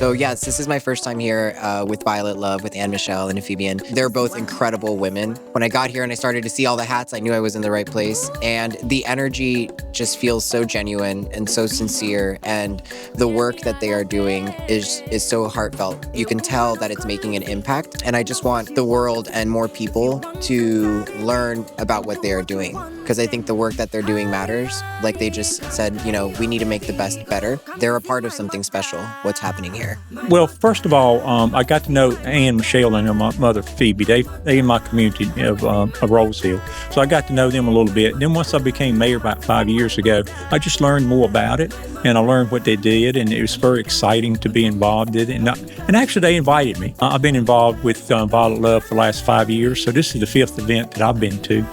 So yes, this is my first time here with Violet Love, with Anne Michelle and Amphibian. They're both incredible women. When I got here and I started to see all the hats, I knew I was in the right place. And the energy just feels so genuine and so sincere. And the work that they are doing is so heartfelt. You can tell that it's making an impact. And I just want the world and more people to learn about what they are doing. Because I think the work that they're doing matters. Like they just said, we need to make the best better. They're a part of something special, what's happening here. Well, first of all, I got to know Anne Michelle and her mother Phoebe. They in my community of Rose Hill. So I got to know them a little bit. Then once I became mayor about 5 years ago, I just learned more about it. And I learned what they did, and it was very exciting to be involved in it. And actually, they invited me. I've been involved with Violet Love for the last 5 years, so this is the 5th event that I've been to.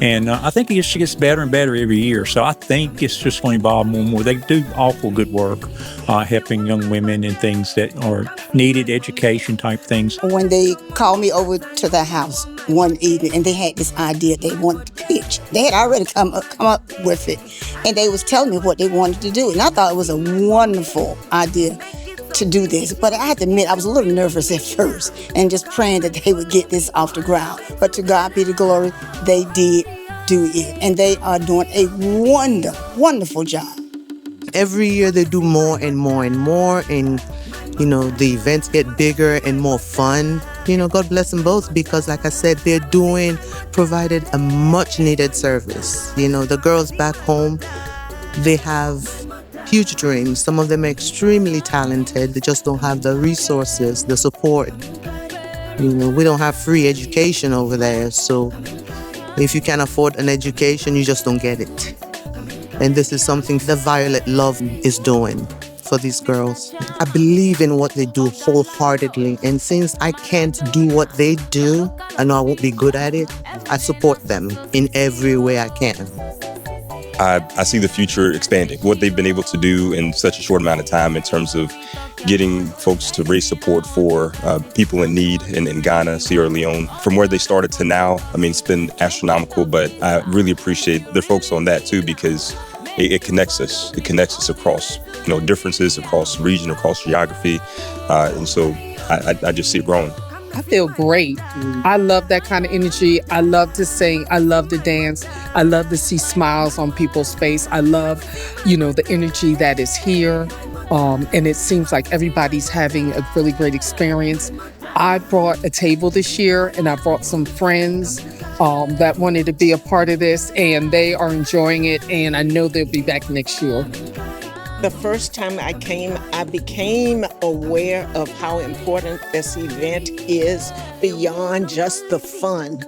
And I think it just gets better and better every year. So I think it's just going to evolve more and more. They do awful good work helping young women and things that are needed, education type things. When they called me over to their house one evening and they had this idea they wanted to pitch, they had already come up with it. And they was telling me what they wanted to do. And I thought it was a wonderful idea to do this. But I have to admit, I was a little nervous at first and just praying that they would get this off the ground. But to God be the glory, they did do it. And they are doing a wonderful job. Every year they do more and more and more. And, the events get bigger and more fun. God bless them both because, like I said, provided a much needed service. The girls back home, they have huge dreams. Some of them are extremely talented. They just don't have the resources, the support. We don't have free education over there. So if you can't afford an education, you just don't get it. And this is something that Violet Love is doing for these girls. I believe in what they do wholeheartedly. And since I can't do what they do, I know I won't be good at it, I support them in every way I can. I see the future expanding. What they've been able to do in such a short amount of time in terms of getting folks to raise support for people in need in Ghana, Sierra Leone. From where they started to now, it's been astronomical, but I really appreciate the folks on that too because it connects us. It connects us across differences, across region, across geography. And so I just see it growing. I feel great. I love that kind of energy. I love to sing. I love to dance. I love to see smiles on people's face. I love, the energy that is here. And it seems like everybody's having a really great experience. I brought a table this year and I brought some friends that wanted to be a part of this and they are enjoying it and I know they'll be back next year. The first time I came, I became aware of how important this event is beyond just the fun.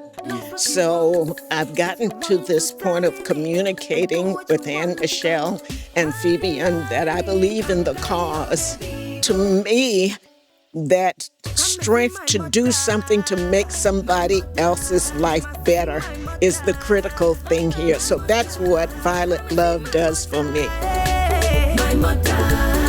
So I've gotten to this point of communicating with Anne Michelle and Phoebe and that I believe in the cause. To me, that strength to do something to make somebody else's life better is the critical thing here. So that's what Violet Love does for me. My mother.